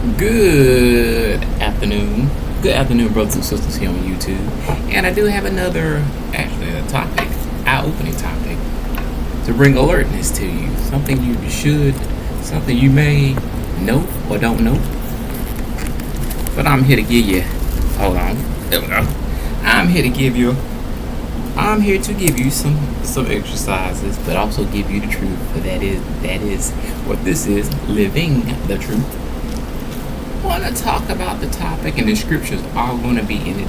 Good afternoon. Good afternoon, brothers and sisters here on YouTube. And I do have another, actually, a topic, eye-opening topic, to bring alertness to you. Something you should, something you may know or don't know. But I'm here to give you, hold on, there we go. I'm here to give you some exercises, but also give you the truth. For that is what this is, living the truth. I want to talk about the topic, and the scriptures are going to be in the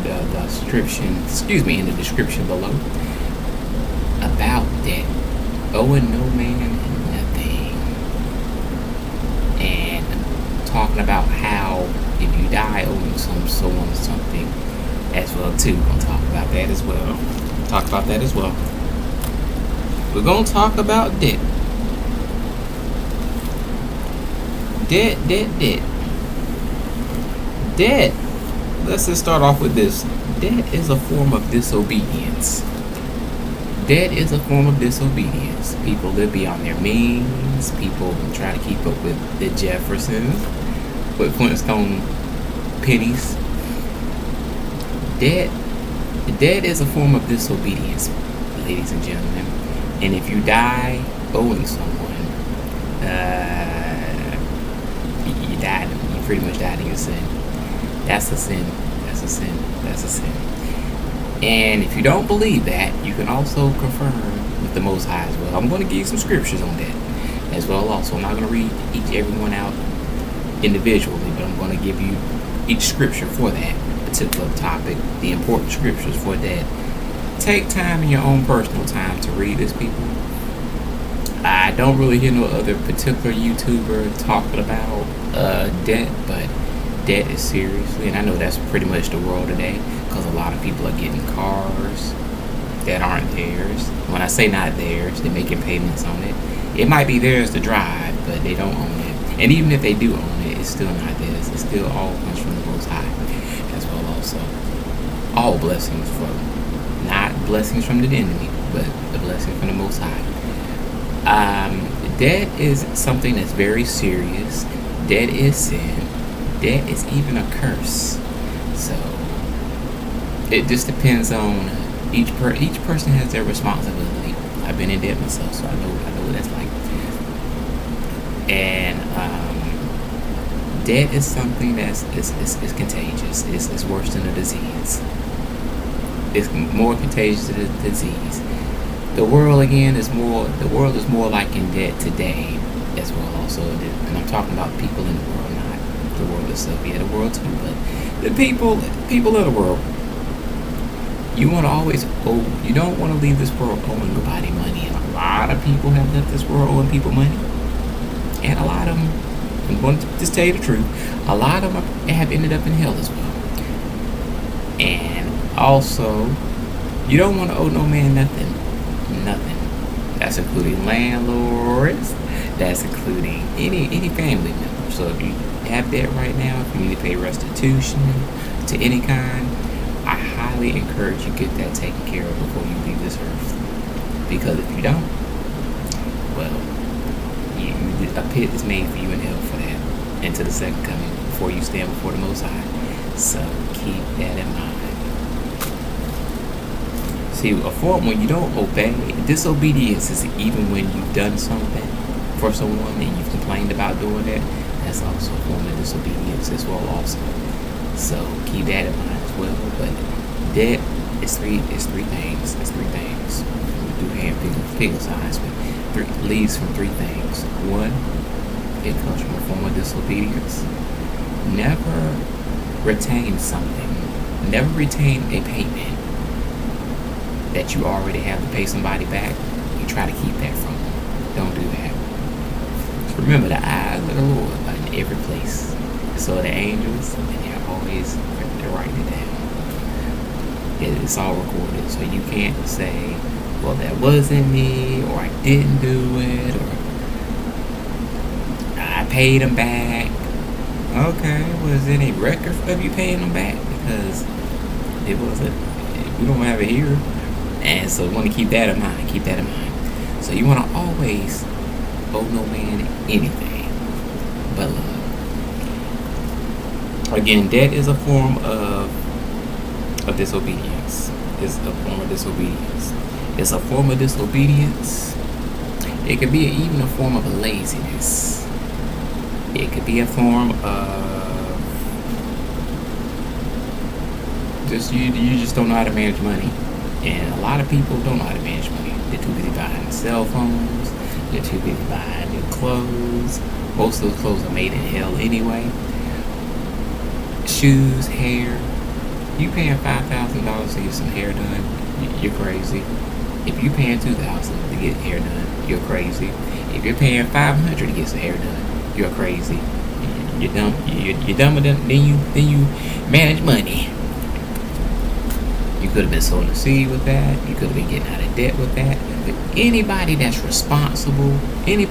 description below, about debt, owing no man nothing, and talking about how if you die owing someone something as well too. We're going to talk about that as well. We're going to talk about debt. Debt. Let's just start off with this. Debt is a form of disobedience. People live beyond their means. People try to keep up with the Jeffersons, with Flintstone pennies. Debt is a form of disobedience, ladies and gentlemen. And if you die owing someone, you died. You pretty much died in your sin. That's a sin. And if you don't believe that, you can also confirm with the Most High as well. I'm going to give you some scriptures on that as well also. I'm not going to read every one out individually, but I'm going to give you each scripture for that particular topic, the important scriptures for that. Take time in your own personal time to read this, people. I don't really hear no other particular YouTuber talking about debt, but debt is seriously, and I know that's pretty much the world today, because a lot of people are getting cars that aren't theirs. When I say not theirs, they're making payments on it. It might be theirs to drive, but they don't own it. And even if they do own it, it's still not theirs. It still all comes from the Most High as well also. All blessings from, not blessings from the enemy, but the blessing from the Most High. Debt is something that's very serious. Debt is sin. Debt is even a curse. So it just depends on each person has their responsibility. I've been in debt myself, so I know what that's like. And debt is something that's is contagious. It's worse than a disease. It's more contagious than a disease. The world is more like in debt today as well also. And I'm talking about people in the world, not the world itself. Yeah, the world too, but the people of the world. You want to always owe. You don't want to leave this world owing nobody money. And a lot of people have left this world owing people money. And a lot of them, I'm going to just tell you the truth, a lot of them have ended up in hell as well. And also, you don't want to owe no man nothing. That's including landlords. That's including any family member. So if you have debt right now, if you need to pay restitution to any kind, I highly encourage you get that taken care of before you leave this earth. Because if you don't, well, a pit is made for you in hell for that, into the second coming, before you stand before the Most High. So keep that in mind. See, a form when you don't obey, disobedience is even when you've done something for someone and you've complained about doing that. That's also a form of disobedience as well also. So keep that in mind as well. But debt is three things. We do have finger signs, but leads from three things. One, it comes from a form of disobedience. Never retain something. Never retain a payment that you already have to pay somebody back. You try to keep that from them. Don't do that. Just remember, the eyes of the Lord are in every place. So are the angels, and they're writing it down. It's all recorded. So you can't say, well, that wasn't me, or I didn't do it, or I paid them back. Okay, was there any record of you paying them back? Because it wasn't. We don't have it here. And so you want to keep that in mind. So you want to always owe no man anything but love. Again, debt is a form of disobedience. It's a form of disobedience. It's a form of disobedience. It could be even a form of laziness. It could be a form of just you just don't know how to manage money. And a lot of people don't know how to manage money. They're too busy buying cell phones. They're too busy buying new clothes. Most of those clothes are made in hell anyway. Shoes, hair. You paying $5,000 to get some hair done, you're crazy. If you paying $2,000 to get hair done, you're crazy. If you're paying $500 to get some hair done, you're crazy. You're dumb. You're dumber than you manage money. You could have been sowing a seed with that. You could have been getting out of debt with that. But anybody that's responsible ain't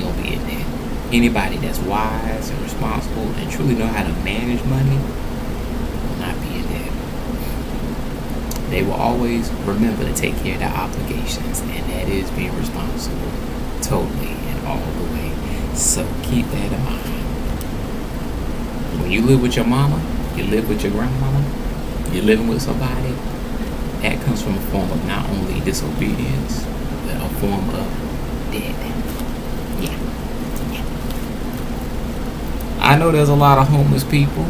gonna be in debt. Anybody that's wise and responsible and truly know how to manage money will not be in debt. They will always remember to take care of their obligations, and that is being responsible totally and all the way. So keep that in mind. When you live with your mama, you live with your grandmama, you're living with somebody, that comes from a form of not only disobedience, but a form of debt. Yeah. I know there's a lot of homeless people.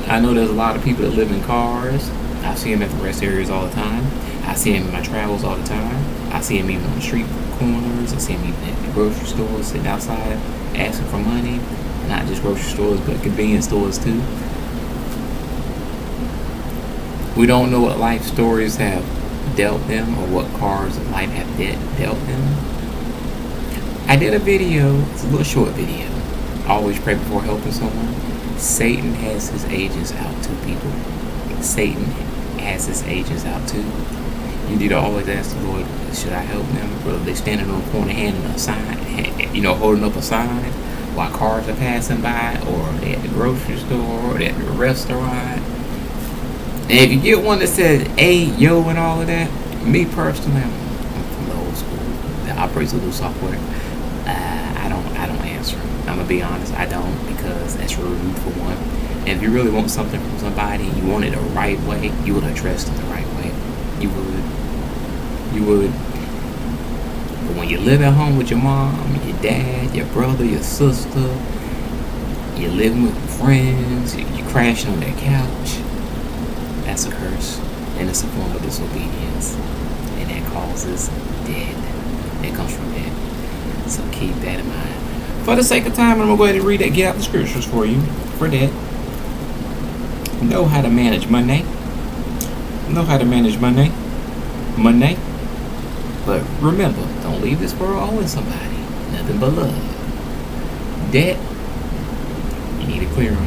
I know there's a lot of people that live in cars. I see them at the rest areas all the time. I see them in my travels all the time. I see them even on the street corners. I see them even at the grocery stores sitting outside asking for money. Not just grocery stores, but convenience stores too. We don't know what life stories have dealt them or what cards of life have dealt them. I did a video. It's a little short video. Always pray before helping someone. Satan has his agents out too, people. Satan has his agents out too. You need to always ask the Lord, should I help them? Whether they're standing on the corner handing a sign, holding up a sign while cars are passing by, or they're at the grocery store, or they're at the restaurant. And if you get one that says, hey, yo, and all of that, me personally, I'm from the old school that operates a little software. I don't answer. I'm gonna be honest, I don't, because that's rude for one. And if you really want something from somebody, you want it the right way, you would address them the right way. You would. But when you live at home with your mom, your dad, your brother, your sister, you're living with friends, you're crashing on their couch, that's a curse, and it's a form of disobedience, and that causes debt. That comes from debt. So keep that in mind. For the sake of time, I'm going to go ahead and get out the scriptures for you for that. Know how to manage money. Money. But remember, don't leave this world owing somebody nothing but love. Debt, you need to clear them.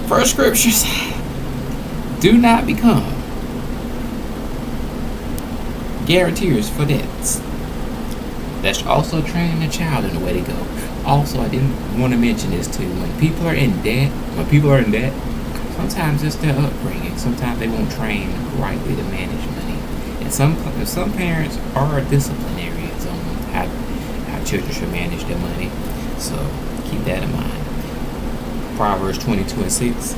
First scriptures. Do not become guarantors for debts. That's also training a child in the way to go. Also, I didn't want to mention this too. When people are in debt, sometimes it's their upbringing. Sometimes they won't train rightly to manage money. And some parents are disciplinarians on how children should manage their money. So keep that in mind. Proverbs 22:6.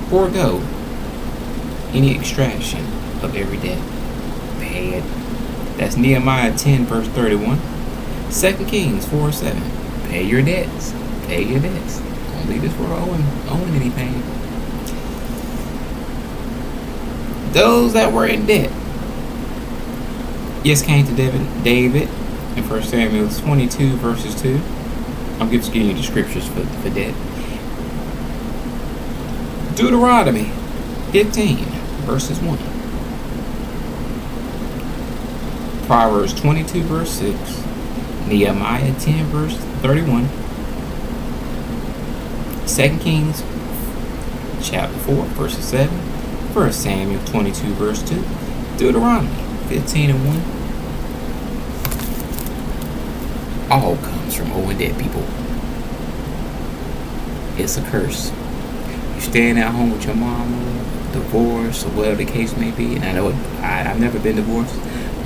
Forego any extraction of every debt. Pay it. That's Nehemiah 10 verse 31. 2 Kings 4:7. Pay your debts. Don't leave this world owing anything. Those that were in debt, yes, came to David in 1 Samuel 22 verses 2. I'm just giving you the scriptures for debt. Deuteronomy 15 verses 1. Proverbs 22 verse 6. Nehemiah 10 verse 31. 2 Kings chapter 4 verses 7. 1 Samuel 22 verse 2. Deuteronomy 15 and 1. All comes from owing debt, people. It's a curse. You staying at home with your mama, divorce, or whatever the case may be. And I know I've never been divorced,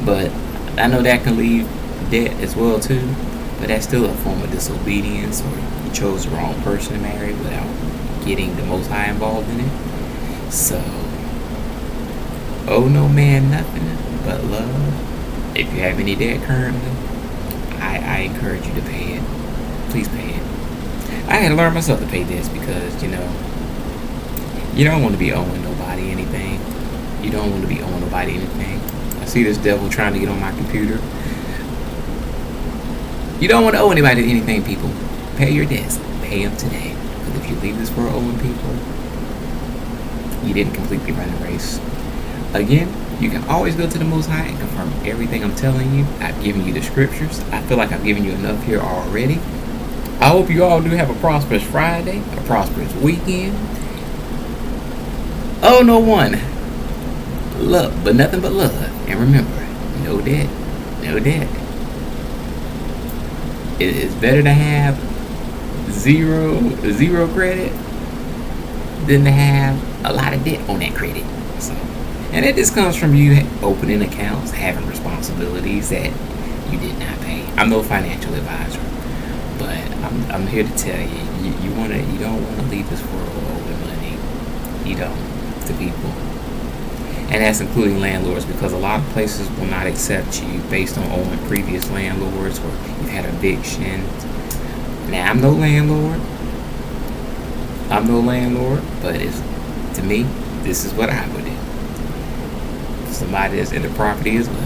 But I know that can leave debt as well too. But that's still a form of disobedience, or you chose the wrong person to marry without getting the Most High involved in it. So, owe no man nothing but love. If you have any debt currently, I encourage you to pay it. Please pay it. I had to learn myself to pay this because, you don't want to be owing nobody anything. You don't want to be owing nobody anything. I see this devil trying to get on my computer. You don't want to owe anybody anything, people. Pay your debts. Pay them today. Because if you leave this world owing people, you didn't completely run the race. Again, you can always go to the Most High and confirm everything I'm telling you. I've given you the scriptures. I feel like I've given you enough here already. I hope you all do have a prosperous Friday, a prosperous weekend. Oh, no one. Love, but nothing but love. And remember, no debt, no debt. It is better to have zero credit than to have a lot of debt on that credit. So, and it just comes from you opening accounts, having responsibilities that you did not pay. I'm no financial advisor, but I'm here to tell you, you don't want to leave this world owing money. You don't, to people. And that's including landlords, because a lot of places will not accept you based on owing previous landlords, or you've had evictions. Now, I'm no landlord, but to me, this is what I would do. Somebody that's in the property as well.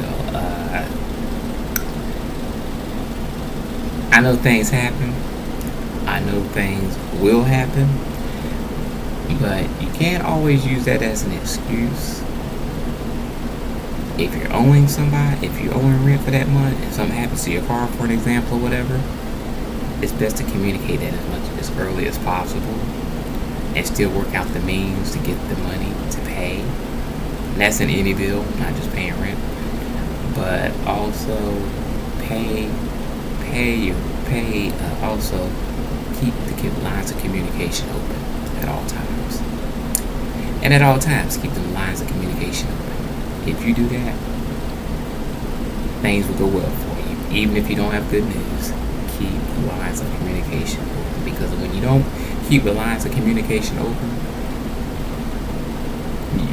I know things happen. I know things will happen. But you can't always use that as an excuse. If you're owing somebody, if you're owing rent for that month, and something happens to your car, for an example, or whatever, it's best to communicate that as early as possible and still work out the means to get the money to pay. And that's in any bill, not just paying rent, but also also keep the lines of communication open at all times. And at all times, keep the lines of communication open. If you do that, things will go well for you. Even if you don't have good news, keep the lines of communication open. Because when you don't keep the lines of communication open,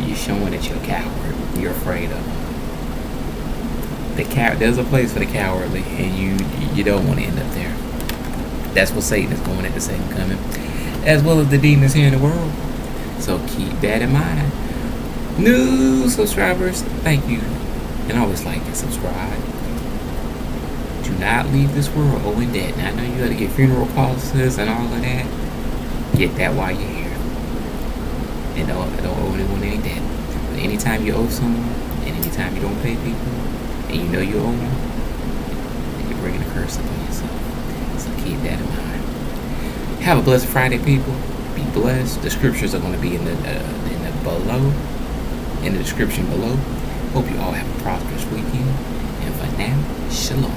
you're showing that you're a coward. You're afraid of them. There's a place for the cowardly, and you don't want to end up there. That's what Satan is going at the same coming, as well as the demons here in the world. So keep that in mind. New subscribers, thank you, and always like and subscribe. Do not leave this world owing debt. Now, I know you got to get funeral policies and all of that. Get that while you're here, and don't owe anyone any debt. But anytime you owe someone, and anytime you don't pay people, and you know you owe them, then you're bringing a curse upon yourself. So keep that in mind. Have a blessed Friday, people. Be blessed. The scriptures are going to be in the description below. Hope you all have a prosperous weekend. And for now, shalom.